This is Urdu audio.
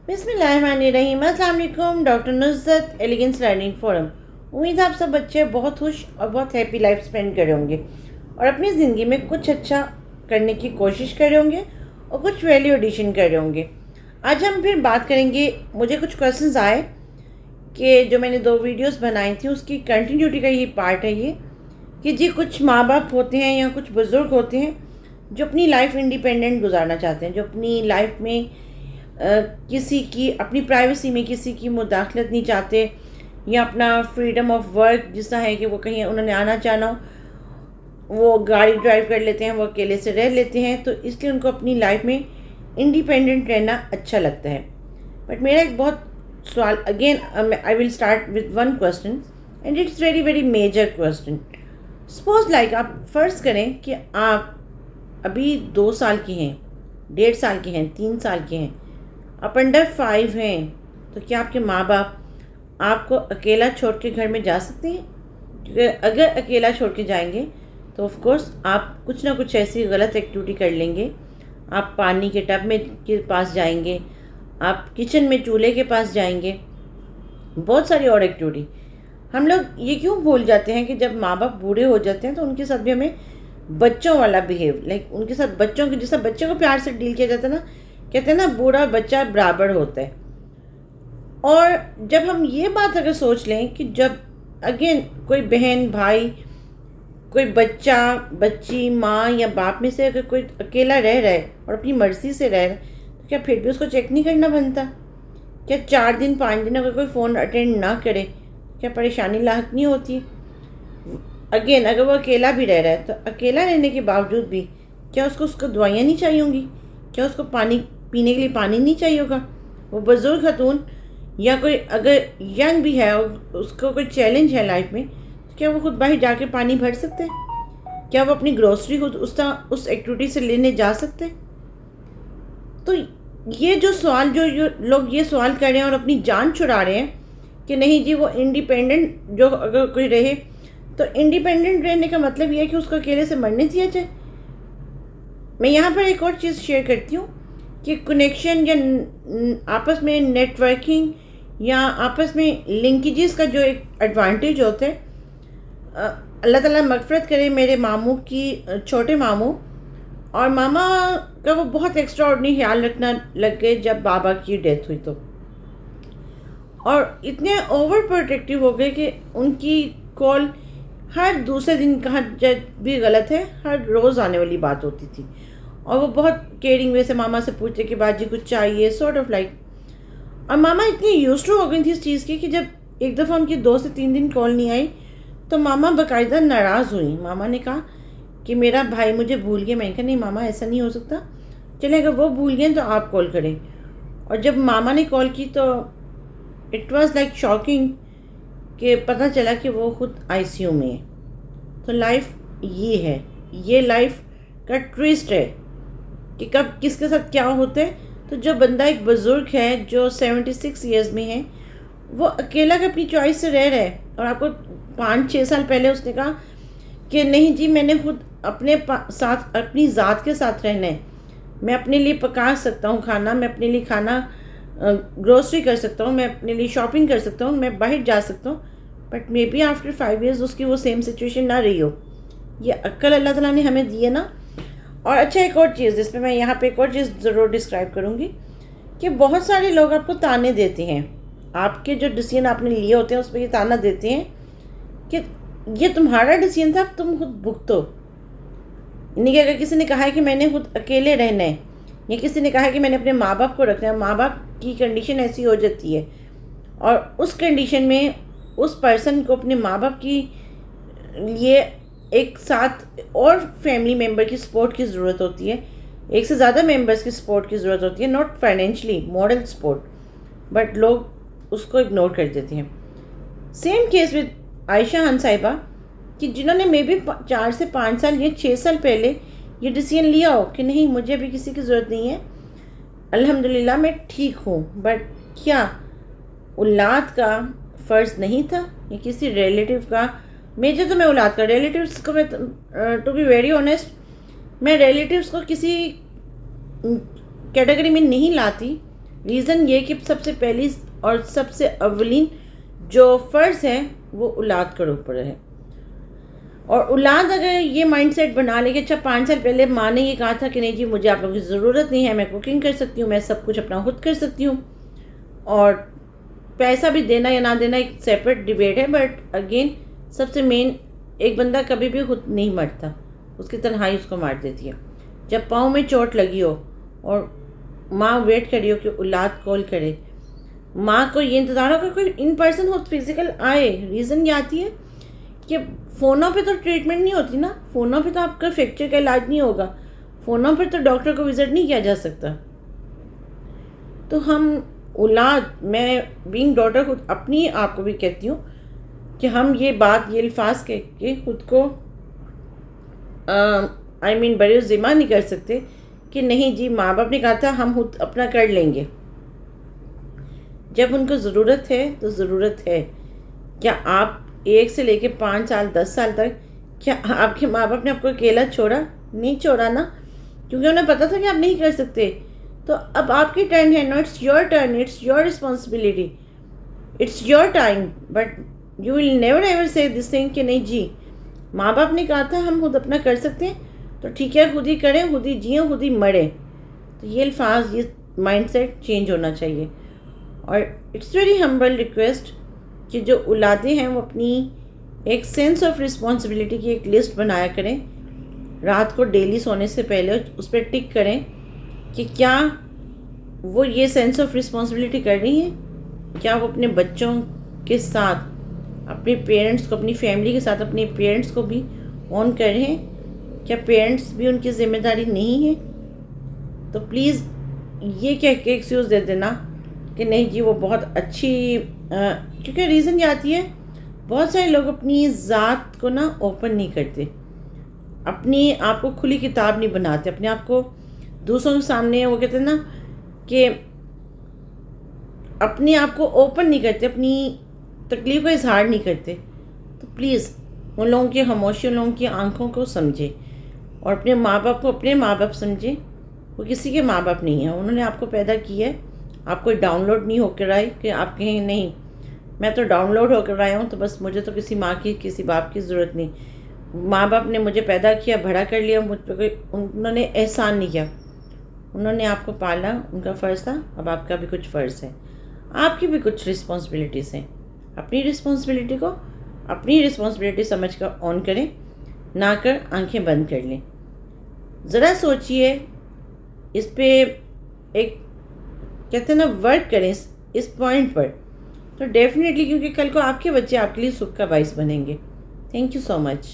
بسم اللہ الرحمن الرحیم۔ السلام علیکم، ڈاکٹر نصرت ایلیگنس لرننگ فورم۔ امید ہے آپ سب بچے بہت خوش اور بہت ہیپی لائف اسپینڈ کرے ہوں گے اور اپنی زندگی میں کچھ اچھا کرنے کی کوشش کرے ہوں گے اور کچھ ویلیو ایڈیشن کرے ہوں گے۔ آج ہم پھر بات کریں گے، مجھے کچھ کویسچنز آئے کہ جو میں نے 2 ویڈیوز بنائی تھیں اس کی کنٹینیوٹی کا یہ پارٹ ہے یہ کہ جی کچھ ماں باپ ہوتے ہیں یا کچھ بزرگ ہوتے ہیں جو اپنی لائف انڈیپینڈنٹ گزارنا چاہتے ہیں، جو اپنی لائف میں کسی کی اپنی پرائیویسی میں کسی کی مداخلت نہیں چاہتے، یا اپنا فریڈم آف ورک جس طرح ہے کہ وہ کہیں انہوں نے آنا جانا وہ گاڑی ڈرائیو کر لیتے ہیں، وہ اکیلے سے رہ لیتے ہیں، تو اس لیے ان کو اپنی لائف میں انڈیپینڈنٹ رہنا اچھا لگتا ہے۔ بٹ میرا ایک بہت سوال، again I will start with one question and it's very very major question. Suppose like آپ فرض کریں کہ آپ ابھی 2 سال کی ہیں، 1.5 سال کے ہیں، 3 سال کے ہیں، آپ انڈر 5 ہیں، تو کیا آپ کے ماں باپ آپ کو اکیلا چھوڑ کے گھر میں جا سکتے ہیں؟ کیونکہ اگر اکیلا چھوڑ کے جائیں گے تو آف کورس آپ کچھ نہ کچھ ایسی غلط ایکٹیویٹی کر لیں گے۔ آپ پانی کے ٹب میں کے پاس جائیں گے، آپ کچن میں چولہے کے پاس جائیں گے، بہت ساری اور ایکٹیویٹی۔ ہم لوگ یہ کیوں بھول جاتے ہیں کہ جب ماں باپ بوڑھے ہو جاتے ہیں تو ان کے ساتھ بھی ہمیں بچوں والا بیہیو، لائک ان کے ساتھ بچوں کے جیسا بچوں کو پیار سے ڈیل کیا جاتا ہے نا، کہتے ہیں نا بوڑھا اور بچہ برابر ہوتا ہے۔ اور جب ہم یہ بات اگر سوچ لیں کہ جب اگین کوئی بہن بھائی، کوئی بچہ بچی ماں یا باپ میں سے اگر کوئی اکیلا رہ رہا ہے اور اپنی مرضی سے رہ رہا ہے، تو کیا پھر بھی اس کو چیک نہیں کرنا بنتا؟ کیا 4 دن 5 دن اگر کوئی فون اٹینڈ نہ کرے کیا پریشانی لاحق نہیں ہوتی؟ اگین اگر وہ اکیلا بھی رہ رہا ہے تو اکیلا رہنے کے باوجود بھی کیا اس کو دوائیاں نہیں چاہیے ہوں گی؟ کیا اس کو پانی پینے کے لیے پانی نہیں چاہیے ہوگا؟ وہ بزرگ خاتون یا کوئی اگر ینگ بھی ہے اور اس کو کوئی چیلنج ہے لائف میں، تو کیا وہ خود باہر جا کے پانی بھر سکتے ہیں؟ کیا وہ اپنی گروسری خود اس ایکٹیویٹی سے لینے جا سکتے ہیں؟ تو یہ جو سوال جو لوگ یہ سوال کر رہے ہیں اور اپنی جان چھڑا رہے ہیں کہ نہیں جی وہ انڈیپینڈنٹ جو اگر کوئی رہے تو انڈیپینڈنٹ رہنے کا مطلب یہ ہے کہ اس کو اکیلے سے مرنے دیا جائے۔ میں یہاں پر ایک اور چیز شیئر کرتی ہوں کہ کنیکشن یا آپس میں نیٹ ورکنگ یا آپس میں لنکیجز کا جو ایک ایڈوانٹیج ہوتا ہے، اللہ تعالیٰ مغفرت کرے میرے ماموں کی، چھوٹے ماموں اور ماما کا وہ بہت ایکسٹرا آرڈنری خیال رکھنا لگ گئے جب بابا کی ڈیتھ ہوئی، تو اور اتنے اوور پروٹیکٹیو ہو گئے کہ ان کی کال ہر دوسرے دن کہاں جب بھی غلط ہے ہر روز آنے والی بات ہوتی تھی، اور وہ بہت کیئرنگ وے سے ماما سے پوچھتے کہ باجی کچھ چاہیے، سورٹ آف لائک۔ اور ماما اتنی یوز ٹو ہو گئی تھی اس چیز کی کہ جب ایک دفعہ ان کی 2 سے 3 دن کال نہیں آئی تو ماما باقاعدہ ناراض ہوئی۔ ماما نے کہا کہ میرا بھائی مجھے بھول گیا۔ میں نے کہا نہیں ماما ایسا نہیں ہو سکتا، چلیں اگر وہ بھول گئے تو آپ کال کریں۔ اور جب ماما نے کال کی تو اٹ واز لائک شاکنگ کہ پتہ چلا کہ وہ خود آئی سی یو میں ہے۔ تو لائف یہ ہے، یہ لائف کا ٹویسٹ ہے کہ کب کس کے ساتھ کیا ہوتا ہے۔ تو جو بندہ ایک بزرگ ہے جو 76 ایئرز میں ہے، وہ اکیلا کا اپنی چوائس سے رہ رہا ہے، اور آپ کو 5-6 سال پہلے اس نے کہا کہ نہیں جی میں نے خود اپنے ساتھ اپنی ذات کے ساتھ رہنا ہے، میں اپنے لیے پکا سکتا ہوں کھانا، میں اپنے لیے کھانا گروسری کر سکتا ہوں، میں اپنے لیے شاپنگ کر سکتا ہوں، میں باہر جا سکتا ہوں، but maybe after 5 years اس کی وہ سیم سچویشن نہ رہی ہو۔ یہ عقل اللہ تعالیٰ نے ہمیں دی ہے نا۔ اور اچھا ایک اور چیز جس پہ میں یہاں پہ ایک اور چیز ضرور ڈسکرائب کروں گی کہ بہت سارے لوگ آپ کو تانے دیتے ہیں، آپ کے جو ڈیسیژن آپ نے لیے ہوتے ہیں اس پہ یہ تانا دیتے ہیں کہ یہ تمہارا ڈیسیژن تھا، تم خود بھگتو۔ یعنی کہ اگر کسی نے کہا ہے کہ میں نے خود اکیلے رہنا ہے، یا کسی نے کہا ہے کہ میں نے اپنے ماں باپ کو رکھنا ہے، ماں باپ کی کنڈیشن ایسی ہو جاتی ہے، اور اس کنڈیشن میں اس پرسن کو اپنے ماں باپ کی لیے ایک ساتھ اور فیملی ممبر کی سپورٹ کی ضرورت ہوتی ہے، ایک سے زیادہ ممبرس کی سپورٹ کی ضرورت ہوتی ہے، not financially moral support, but لوگ اس کو اگنور کر دیتے ہیں۔ سیم کیس ود عائشہ خان صاحبہ کہ جنہوں نے مے بی 4 سے 5 سال یا 6 سال پہلے یہ ڈیسیژن لیا ہو کہ نہیں مجھے ابھی کسی کی ضرورت نہیں ہے، الحمدللہ میں ٹھیک ہوں، بٹ کیا اولاد کا فرض نہیں تھا یا کسی ریلیٹیو کا؟ میجر تو میں اولاد کا، ریلیٹیوز کو میں ٹو بی ویری آنیسٹ میں ریلیٹیوز کو کسی کیٹیگری میں نہیں لاتی، ریزن یہ کہ سب سے پہلی اور سب سے اولین جو فرض ہے وہ اولاد کے اوپر ہے. اور اولاد اگر یہ مائنڈ سیٹ بنا لے کہ اچھا 5 سال پہلے ماں نے یہ کہا تھا کہ نہیں جی مجھے آپ لوگوں کی ضرورت نہیں ہے, میں کوکنگ کر سکتی ہوں, میں سب کچھ اپنا خود کر سکتی ہوں, اور پیسہ بھی دینا یا نہ دینا ایک سیپریٹ ڈیبیٹ ہے, بٹ اگین سب سے مین ایک بندہ کبھی بھی خود نہیں مرتا, اس کی تنہائی اس کو مار دیتی ہے. جب پاؤں میں چوٹ لگی ہو اور ماں ویٹ کری ہو کہ اولاد کال کرے, ماں کو یہ انتظار ہو کہ کوئی ان پرسن ہو فزیکل آئے. ریزن یہ آتی ہے کہ فونوں پہ تو ٹریٹمنٹ نہیں ہوتی نا, فونوں پہ تو آپ کا فریکچر کا علاج نہیں ہوگا, فونوں پہ تو ڈاکٹر کو وزٹ نہیں کیا جا سکتا. تو ہم اولاد, میں بینگ ڈاٹر خود اپنی آپ کو بھی کہتی ہوں کہ ہم یہ بات یہ الفاظ کہہ کے خود کو بڑے ذمہ نہیں کر سکتے کہ نہیں جی ماں باپ نے کہا تھا ہم خود اپنا کر لیں گے. جب ان کو ضرورت ہے تو ضرورت ہے. کیا آپ 1 سے لے کے 5 سال 10 سال تک کیا آپ کے ماں باپ نے آپ کو اکیلا چھوڑا؟ نہیں چھوڑا نا, کیونکہ انہیں پتا تھا کہ آپ نہیں کر سکتے. تو اب آپ کی ٹرن ہے, no it's your turn, it's your responsibility, it's your time. But you will never ever say this thing کہ نہیں جی ماں باپ نے کہا تھا ہم خود اپنا کر سکتے ہیں تو ٹھیک ہے, خود ہی کریں, خود ہی جئیں, خود ہی مریں. تو یہ الفاظ, یہ مائنڈ سیٹ چینج ہونا چاہیے. اور اٹس ویری ہمبل ریکویسٹ کہ جو اولادیں ہیں وہ اپنی ایک سینس آف رسپانسبلٹی کی ایک لسٹ بنایا کریں, رات کو ڈیلی سونے سے پہلے اس پہ ٹک کریں کہ کیا وہ یہ سینس آف رسپانسبلٹی کر رہی ہیں, کیا وہ اپنے بچوں کے ساتھ اپنے پیرنٹس کو, اپنی فیملی کے ساتھ اپنے پیرنٹس کو بھی آن کر رہے ہیں, کیا پیرنٹس بھی ان کی ذمہ داری نہیں ہے. تو پلیز یہ کہہ کے ایکسکیوز دے دینا کہ نہیں جی وہ بہت اچھی, کیونکہ ریزن یہ آتی ہے بہت سارے لوگ اپنی ذات کو نا اوپن نہیں کرتے, اپنی آپ کو کھلی کتاب نہیں بناتے, اپنے آپ کو دوسروں کے سامنے وہ کہتے ہیں نا کہ اپنے آپ کو اوپن نہیں کرتے, اپنی تکلیف کا اظہار نہیں کرتے. تو پلیز ان لوگوں کی خاموشی, ان لوگوں کی آنکھوں کو سمجھے اور اپنے ماں باپ کو اپنے ماں باپ سمجھے. وہ کسی کے ماں باپ نہیں ہیں, انہوں نے آپ کو پیدا کیا ہے, آپ کوئی ڈاؤن لوڈ نہیں ہو کر آئے کہ آپ کہیں نہیں میں تو ڈاؤن لوڈ ہو کر آیا ہوں تو بس مجھے تو کسی ماں کی کسی باپ کی ضرورت نہیں. ماں باپ نے مجھے پیدا کیا, بڑا کر لیا, مجھ پہ کوئی انہوں نے احسان نہیں کیا, انہوں نے آپ کو پالا, ان کا فرض تھا, اب آپ کا بھی کچھ فرض ہے, آپ کی بھی کچھ رسپانسبلٹیز ہیں. اپنی رسپانسبلٹی کو اپنی رسپانسبلٹی سمجھ کر آن کریں, نہ کر آنکھیں بند کر لیں. ذرا سوچئے اس پہ, ایک کہتے ہیں نا ورک کریں اس پوائنٹ پر, تو ڈیفینیٹلی, کیونکہ کل کو آپ کے بچے آپ کے لیے سکھ کا باعث بنیں گے. Thank you so much.